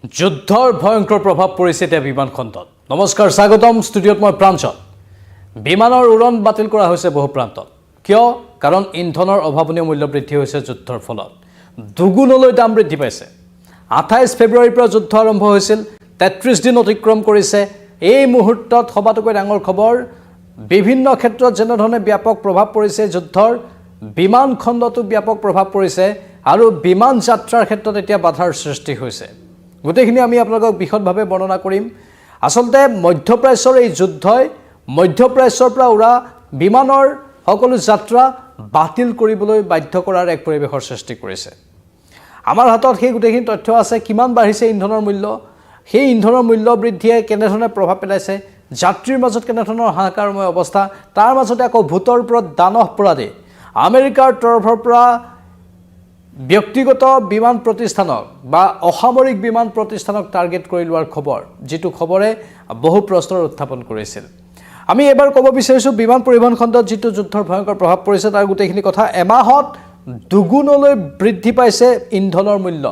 যুদ্ধৰ ভয়ংকৰ প্ৰভাৱ পৰিছে এতিয়া বিমান খণ্ডত। নমস্কাৰ, স্বাগতম ষ্টুডিঅ'ত মই প্ৰাঞ্চল। বিমানৰ উৰণ বাতিল কৰা হৈছে বহু প্ৰান্তত। কিয়? কাৰণ ইন্ধনৰ অভাৱনীয় মূল্য বৃদ্ধি হৈছে যুদ্ধৰ ফলত। দুগুণলৈ দাম বৃদ্ধি পাইছে। 28 ফেব্ৰুৱাৰীৰ পৰা যুদ্ধ আৰম্ভ হৈছিল, 33 দিন অতিক্ৰম কৰিছে। এই মুহূৰ্তত সবাতোকৈ ডাঙৰ খবৰ, বিভিন্ন ক্ষেত্ৰত যেনেধৰণে ব্যাপক প্ৰভাৱ পৰিছে যুদ্ধৰ, বিমান খণ্ডতো ব্যাপক প্ৰভাৱ পৰিছে আৰু বিমান যাত্ৰাৰ ক্ষেত্ৰত এতিয়া বাধাৰ সৃষ্টি হৈছে। গোটেইখিনি আমি আপোনালোকক বিশদভাৱে বৰ্ণনা কৰিম। আচলতে মধ্যপ্ৰাচ্যৰ এই যুদ্ধই মধ্যপ্ৰাচ্যৰ পৰা উৰা বিমানৰ সকলো যাত্ৰা বাতিল কৰিবলৈ বাধ্য কৰাৰ এক পৰিৱেশৰ সৃষ্টি কৰিছে। আমাৰ হাতত সেই গোটেইখিনি তথ্য আছে। কিমান বাঢ়িছে ইন্ধনৰ মূল্য, সেই ইন্ধনৰ মূল্য বৃদ্ধিয়ে কেনেধৰণে প্ৰভাৱ পেলাইছে, যাত্ৰীৰ মাজত কেনেধৰণৰ হাহাকাৰময় অৱস্থা, তাৰ মাজতে আকৌ ভূতৰ ওপৰত দানহ প্ৰহাৰী। আমেৰিকাৰ তৰফৰ পৰা ব্যক্তিগত বিমান প্ৰতিষ্ঠানক বা অসামৰিক বিমান প্ৰতিষ্ঠানক টাৰ্গেট কৰি লোৱাৰ খবৰ, যিটো খবৰে বহু প্ৰশ্নৰ উত্থাপন কৰিছিল। আমি এবাৰ ক'ব বিচাৰিছোঁ, বিমান পৰিবহণ খণ্ডত যিটো যুদ্ধৰ ভয়ংকৰ প্ৰভাৱ পৰিছে তাৰ গোটেইখিনি কথা। এমাহত দুগুণলৈ বৃদ্ধি পাইছে ইন্ধনৰ মূল্য,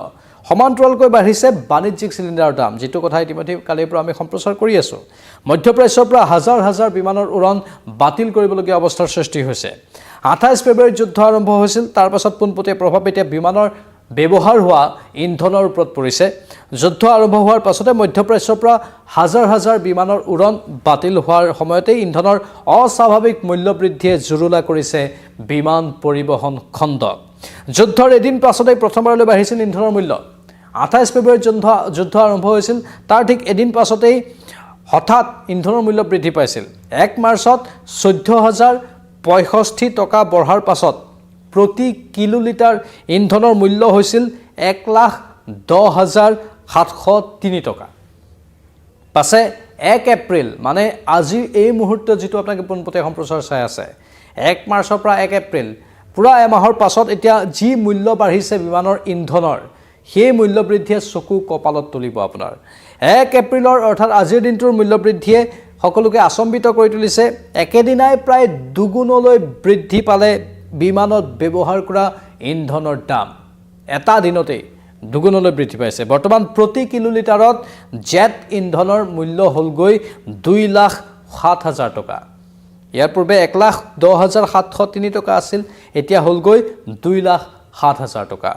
সমান্তৰালকৈ বাঢ়িছে বাণিজ্যিক চিলিণ্ডাৰৰ দাম, যিটো কথা ইতিমধ্যে কালিৰ পৰা আমি সম্প্ৰচাৰ কৰি আছোঁ। মধ্যপ্ৰাচ্যৰ পৰা হাজাৰ হাজাৰ বিমানৰ উৰণ বাতিল কৰিবলগীয়া অৱস্থাৰ সৃষ্টি হৈছে। 28 ফেব্ৰুৱাৰীত যুদ্ধ আৰম্ভ হৈছিল, তাৰ পাছত পোনপটীয়া প্ৰভাৱ এতিয়া বিমানৰ ব্যৱহাৰ হোৱা ইন্ধনৰ ওপৰত পৰিছে। যুদ্ধ আৰম্ভ হোৱাৰ পাছতে মধ্যপ্ৰাচ্যৰ পৰা হাজাৰ হাজাৰ বিমানৰ উৰণ বাতিল হোৱাৰ সময়তে ইন্ধনৰ অস্বাভাৱিক মূল্য বৃদ্ধিয়ে জুৰুলা কৰিছে বিমান পৰিবহণ খণ্ডক। যুদ্ধৰ এদিন পাছতেই প্ৰথমবাৰলৈ বাঢ়িছিল ইন্ধনৰ মূল্য। 28 ফেব্ৰুৱাৰীত যুদ্ধ আৰম্ভ হৈছিল, তাৰ ঠিক এদিন পাছতেই হঠাৎ ইন্ধনৰ মূল্য বৃদ্ধি পাইছিল। 1 মাৰ্চত 14,065 টকা বঢ়াৰ পাছত প্ৰতি কিলোলিটাৰ ইন্ধনৰ মূল্য হৈছিল 1,10,703 টকা। পাছে 1 এপ্ৰিল, মানে আজি এই মুহূৰ্তত যিটো আপোনালোকে পোনপটীয়া সম্প্ৰচাৰ চাই আছে, 1 মাৰ্চৰ পৰা 1 এপ্ৰিল, পূৰা এমাহৰ পাছত এতিয়া যি মূল্য বাঢ়িছে বিমানৰ ইন্ধনৰ, সেই মূল্য বৃদ্ধিয়ে চকু কপালত তুলিব আপোনাৰ। 1 এপ্ৰিলৰ অৰ্থাৎ আজিৰ দিনটোৰ মূল্য বৃদ্ধিয়ে সকলোকে আচম্বিত কৰি তুলিছে। একেদিনাই প্ৰায় দুগুণলৈ বৃদ্ধি পালে বিমানত ব্যৱহাৰ কৰা ইন্ধনৰ দাম। এটা দিনতেই দুগুণলৈ বৃদ্ধি পাইছে। বৰ্তমান প্ৰতি কিলোলিটাৰত জেট ইন্ধনৰ মূল্য হ'লগৈ 2,07,000 টকা। ইয়াৰ পূৰ্বে 1,10,703 টকা আছিল, এতিয়া হ'লগৈ 2,07,000 টকা।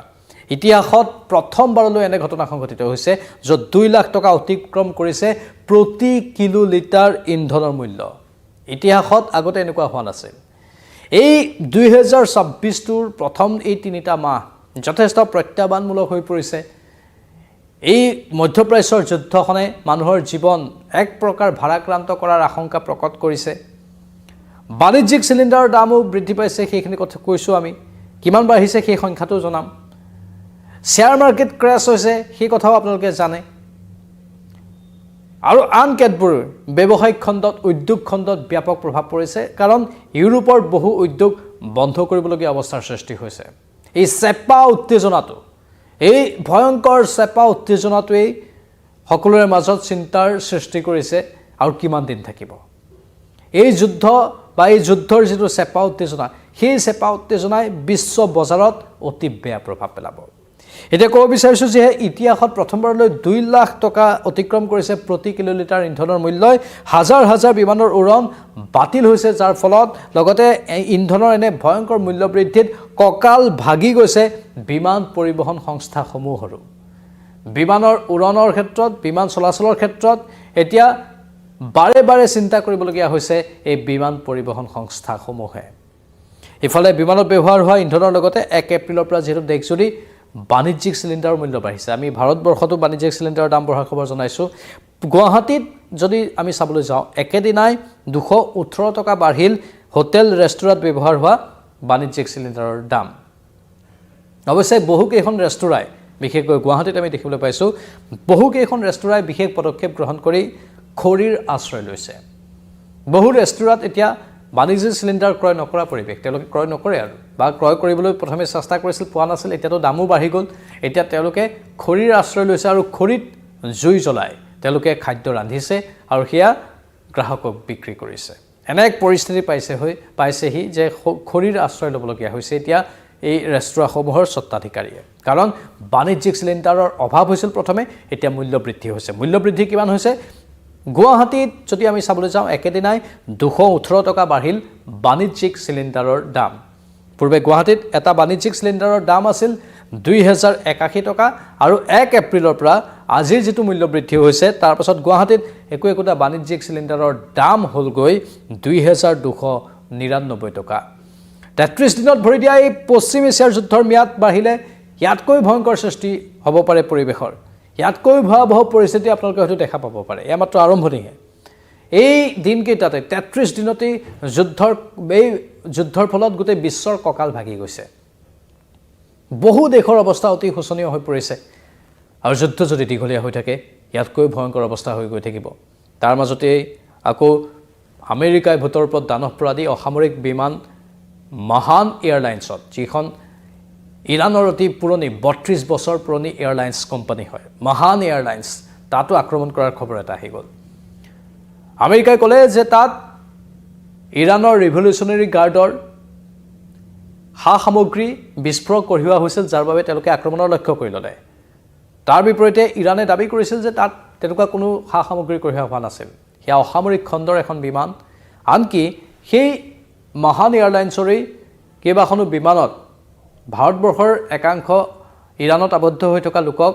ইতিহাসত প্ৰথমবাৰলৈ এনে ঘটনা সংঘটিত হৈছে য'ত 2 লাখ টকা অতিক্ৰম কৰিছে প্ৰতি কিলোলিটাৰ ইন্ধনৰ মূল্য। ইতিহাসত আগতে এনেকুৱা হোৱা নাছিল। এই 2026টোৰ প্ৰথম এই 3টা মাহ যথেষ্ট প্ৰত্যাহ্বানমূলক হৈ পৰিছে। এই মধ্যপ্ৰাচ্যৰ যুদ্ধখনে মানুহৰ জীৱন এক প্ৰকাৰ ভাৰাক্ৰান্ত কৰাৰ আশংকা প্ৰকট কৰিছে। বাণিজ্যিক চিলিণ্ডাৰৰ দামো বৃদ্ধি পাইছে, সেইখিনি কথা কৈছোঁ আমি। কিমান বাঢ়িছে সেই সংখ্যাটো জনাম। শ্বেয়াৰ মাৰ্কেট ক্ৰেছ হৈছে, সেই কথাও আপোনালোকে জানে। আৰু আন কেতবোৰ ব্যৱসায়িক খণ্ডত, উদ্যোগ খণ্ডত ব্যাপক প্ৰভাৱ পৰিছে, কাৰণ ইউৰোপৰ বহু উদ্যোগ বন্ধ কৰিবলগীয়া অৱস্থাৰ সৃষ্টি হৈছে। এই চেপা উত্তেজনাটো, এই ভয়ংকৰ চেপা উত্তেজনাটোৱেই সকলোৰে মাজত চিন্তাৰ সৃষ্টি কৰিছে আৰু কিমান দিন থাকিব এই যুদ্ধ বা এই যুদ্ধৰ যিটো চেপা উত্তেজনা, সেই চেপা উত্তেজনাই বিশ্ব বজাৰত অতি বেয়া প্ৰভাৱ পেলাব। এতিয়া ক'ব বিচাৰিছোঁ যে ইতিহাসত প্ৰথমবাৰলৈ 2 লাখ টকা অতিক্ৰম কৰিছে প্ৰতি কিলোলিটাৰ ইন্ধনৰ মূল্যই। হাজাৰ হাজাৰ বিমানৰ উৰণ বাতিল হৈছে, যাৰ ফলত লগতে ইন্ধনৰ এনে ভয়ংকৰ মূল্য বৃদ্ধিত কঁকাল ভাগি গৈছে বিমান পৰিবহণ সংস্থাসমূহৰো। বিমানৰ উৰণৰ ক্ষেত্ৰত, বিমান চলাচলৰ ক্ষেত্ৰত এতিয়া বাৰে বাৰে চিন্তা কৰিবলগীয়া হৈছে এই বিমান পৰিবহণ সংস্থাসমূহে। ইফালে বিমানত ব্যৱহাৰ হোৱা ইন্ধনৰ লগতে 1 এপ্ৰিলৰ পৰা যিহেতু দেশজুৰি বাণিজ্যিক চিলিণ্ডাৰৰ মূল্য বাঢ়িছে, আমি ভাৰতবৰ্ষতো বাণিজ্যিক চিলিণ্ডাৰৰ দাম বঢ়াৰ খবৰ জনাইছোঁ। গুৱাহাটীত যদি আমি চাবলৈ যাওঁ, একেদিনাই 218 টকা বাঢ়িল হোটেল ৰেষ্টুৰাঁত ব্যৱহাৰ হোৱা বাণিজ্যিক চিলিণ্ডাৰৰ দাম। অৱশ্যে বহুকেইখন ৰেষ্টুৰাঁই, বিশেষকৈ গুৱাহাটীত আমি দেখিবলৈ পাইছোঁ, বহুকেইখন ৰেষ্টুৰাঁই বিশেষ পদক্ষেপ গ্ৰহণ কৰি খৰিৰ আশ্ৰয় লৈছে। বহু ৰেষ্টুৰাঁত এতিয়া বাণিজ্যিক চিলিণ্ডাৰ ক্ৰয় নকৰা পৰিৱেশ, তেওঁলোকে ক্ৰয় নকৰে আৰু, বা ক্ৰয় কৰিবলৈ প্ৰথমে চেষ্টা কৰিছিল, পোৱা নাছিল, এতিয়াতো দামো বাঢ়ি গ'ল। এতিয়া তেওঁলোকে খৰিৰ আশ্ৰয় লৈছে আৰু খৰিত জুই জ্বলাই তেওঁলোকে খাদ্য ৰান্ধিছে আৰু সেয়া গ্ৰাহকক বিক্ৰী কৰিছে। এনে এক পৰিস্থিতি পাইছেহি যে খৰিৰ আশ্ৰয় ল'বলগীয়া হৈছে এতিয়া এই ৰেষ্টুৰাঁসমূহৰ স্বত্বাধিকাৰীয়ে কাৰণ বাণিজ্যিক চিলিণ্ডাৰৰ অভাৱ হৈছিল প্ৰথমে এতিয়া মূল্য বৃদ্ধি হৈছে মূল্য বৃদ্ধি কিমান হৈছে গুৱাহাটীত যদি আমি চাবলৈ যাওঁ একেদিনাই 218 টকা বাঢ়িল বাণিজ্যিক চিলিণ্ডাৰৰ দাম পূৰ্বে গুৱাহাটীত এটা বাণিজ্যিক চিলিণ্ডাৰৰ দাম আছিল 2081 টকা আৰু 1 এপ্ৰিলৰ পৰা আজিৰ যেটো মূল্য বৃদ্ধি হৈছে তাৰ পাছত গুৱাহাটীত একোটা বাণিজ্যিক চিলিণ্ডাৰৰ দাম হ'ল গৈ 2299 টকা 33 দিনত ভৰি দিয়া এই পশ্চিম এছিয়াৰ যুদ্ধৰ ম্যাদ বাঢ়িলে ইয়াতকৈ ভয়ংকৰ সৃষ্টি হ'ব পাৰে পৰিবেশৰ ইয়াতকৈ ভয়াবহ পৰিস্থিতি আপোনালোকে হয়তো দেখা পাব পাৰে এয়া মাত্ৰ আৰম্ভণিহে এই দিনকেইটাতে 33 দিনতে যুদ্ধৰ ফলত গোটেই বিশ্বৰ ককাল ভাগি গৈছে বহু দেশৰ অৱস্থা অতি শোচনীয় হৈ পৰিছে আৰু যুদ্ধ যদি দীঘলীয়া হৈ থাকে ইয়াতকৈ ভয়ংকৰ অৱস্থা হৈ গৈ থাকিব তাৰ মাজতে আকৌ আমেৰিকাই ভোটৰ ওপৰত দানৱ প্ৰদি অসামৰিক বিমান মহান এয়াৰলাইন্সত যিখন ইৰানৰ অতি পুৰণি 32 বছৰ পুৰণি এয়াৰলাইন্স কোম্পানী হয় মহান এয়াৰলাইন্স তাতো আক্ৰমণ কৰাৰ খবৰ এটা আহি গ'ল আমেৰিকাই ক'লে যে তাত ইৰানৰ ৰিভলিউচনাৰী গাৰ্ডৰ সামগ্ৰী বিস্ফোৰক কঢ়িওৱা হৈছিল যাৰ বাবে তেওঁলোকে আক্ৰমণৰ লক্ষ্য কৰি ল'লে তাৰ বিপৰীতে ইৰানে দাবী কৰিছিল যে তাত তেনেকুৱা কোনো সামগ্ৰী কঢ়িওৱা হোৱা নাছিল সেয়া অসামৰিক খণ্ডৰ এখন বিমান আনকি সেই মহান এয়াৰলাইন্সৰে কেইবাখনো বিমানত ভাৰতবৰ্ষৰ একাংশ ইৰানত আবদ্ধ হৈ থকা লোকক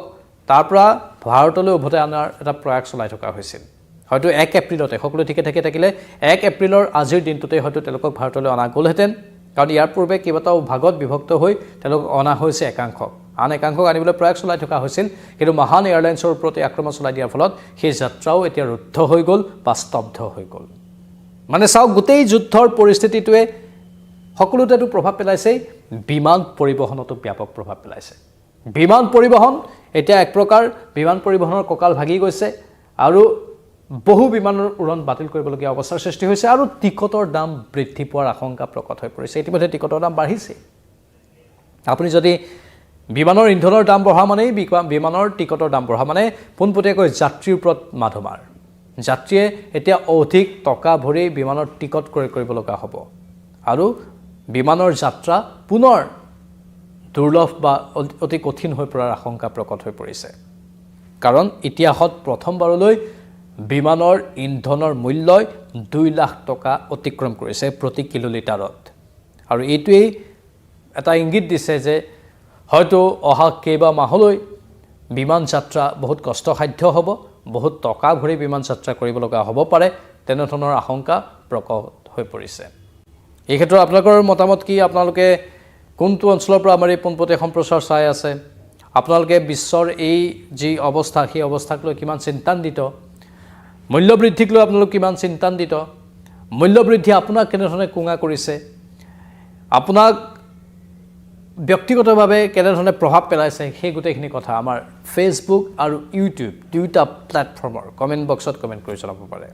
তাৰ পৰা ভাৰতলৈ উভতাই অনাৰ এটা প্ৰয়াস চলাই থকা হৈছিল হয়তো 1 এপ্ৰিলতে সকলো ঠিকে থাকিলে 1 এপ্ৰিলৰ আজিৰ দিনটোতে হয়তো তেওঁলোকক ভাৰতলৈ অনা গ'লহেঁতেন কাৰণ ইয়াৰ পূৰ্বে কেইবাটাও ভাগত বিভক্ত হৈ তেওঁলোকক অনা হৈছে একাংশ আন একাংশক আনিবলৈ প্ৰয়াস চলাই থকা হৈছিল কিন্তু মহান এয়াৰলাইন্সৰ ওপৰতে আক্ৰমণ চলাই দিয়াৰ ফলত সেই যাত্ৰাও এতিয়া ৰুদ্ধ হৈ গ'ল বা স্তব্ধ হৈ গ'ল মানে চাওক গোটেই যুদ্ধৰ পৰিস্থিতিটোৱে সকলোতেতো প্ৰভাৱ পেলাইছে বিমান পৰিবহণতো ব্যাপক প্ৰভাৱ পেলাইছে বিমান পৰিবহণ এতিয়া এক প্ৰকাৰ বিমান পৰিবহণৰ ককাল ভাগি গৈছে আৰু বহু বিমানৰ উৰণ বাতিল কৰিবলগীয়া অৱস্থাৰ সৃষ্টি হৈছে আৰু টিকটৰ দাম বৃদ্ধি পোৱাৰ আশংকা প্ৰকট হৈ পৰিছে ইতিমধ্যে টিকটৰ দাম বাঢ়িছে আপুনি যদি বিমানৰ ইন্ধনৰ দাম বঢ়া মানে বিমানৰ টিকটৰ দাম বঢ়া মানে পোনপটীয়াকৈ যাত্ৰীৰ ওপৰত মাধমাৰ যাত্ৰীয়ে এতিয়া অধিক টকা ভৰি বিমানৰ টিকট ক্ৰয় কৰিব লগা হ'ব আৰু বিমানৰ যাত্ৰা পুনৰ দুৰ্লভ বা অতি কঠিন হৈ পৰাৰ আশংকা প্ৰকট হৈ পৰিছে কাৰণ ইতিহাসত প্ৰথমবাৰলৈ বিমানৰ ইন্ধনৰ মূল্যই 2 লাখ টকা অতিক্ৰম কৰিছে প্ৰতি কিলোলিটাৰত আৰু এইটোৱেই এটা ইংগিত দিছে যে হয়তো অহা কেইবা মাহলৈ বিমান যাত্ৰা বহুত কষ্টসাধ্য হ'ব বহুত টকা ভৰি বিমান যাত্ৰা কৰিব লগা হ'ব পাৰে তেনেধৰণৰ আশংকা প্ৰকট হৈ পৰিছে এই ক্ষেত্ৰত আপোনালোকৰ মতামত কি আপোনালোকে কোনটো অঞ্চলৰ পৰা আমাৰ এই পোনপটীয়া সম্প্ৰচাৰ চাই আছে আপোনালোকে বিশ্বৰ এই যি অৱস্থা সেই অৱস্থাক লৈ কিমান চিন্তান্বিত মূল্য বৃদ্ধিক লৈ আপোনালোক কিমান চিন্তান্বিত মূল্য বৃদ্ধি আপোনাক কেনেধৰণে কুঙা কৰিছে আপোনাক ব্যক্তিগতভাৱে কেনেধৰণে প্ৰভাৱ পেলাইছে সেই গোটেইখিনি কথা আমাৰ ফেচবুক আৰু ইউটিউব দুয়োটা প্লেটফৰ্মৰ কমেণ্ট বক্সত কমেণ্ট কৰি জনাব পাৰে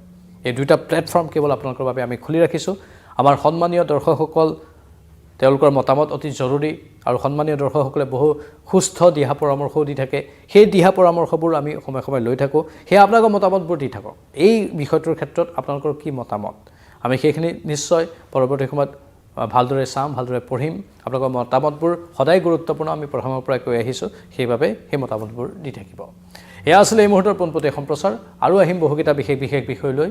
এই দুয়োটা প্লেটফৰ্ম কেৱল আপোনালোকৰ বাবে আমি খুলি ৰাখিছোঁ আমাৰ সন্মানীয় দৰ্শকসকল তেওঁলোকৰ মতামত অতি জৰুৰী আৰু সন্মানীয় দৰ্শকসকলে বহু সুস্থ দিহা পৰামৰ্শও দি থাকে সেই দিহা পৰামৰ্শবোৰ আমি সময়ে সময়ে লৈ থাকোঁ সেই আপোনালোকৰ মতামতবোৰ দি থাকক এই বিষয়টোৰ ক্ষেত্ৰত আপোনালোকৰ কি মতামত আমি সেইখিনি নিশ্চয় পৰৱৰ্তী সময়ত ভালদৰে চাম ভালদৰে পঢ়িম আপোনালোকৰ মতামতবোৰ সদায় গুৰুত্বপূৰ্ণ আমি প্ৰথমৰ পৰাই কৈ আহিছোঁ সেইবাবে সেই মতামতবোৰ দি থাকিব এয়া আছিলে এই মুহূৰ্তৰ পোনপটীয়া সম্প্ৰচাৰ আৰু আহিম বহুকেইটা বিশেষ বিষয় লৈ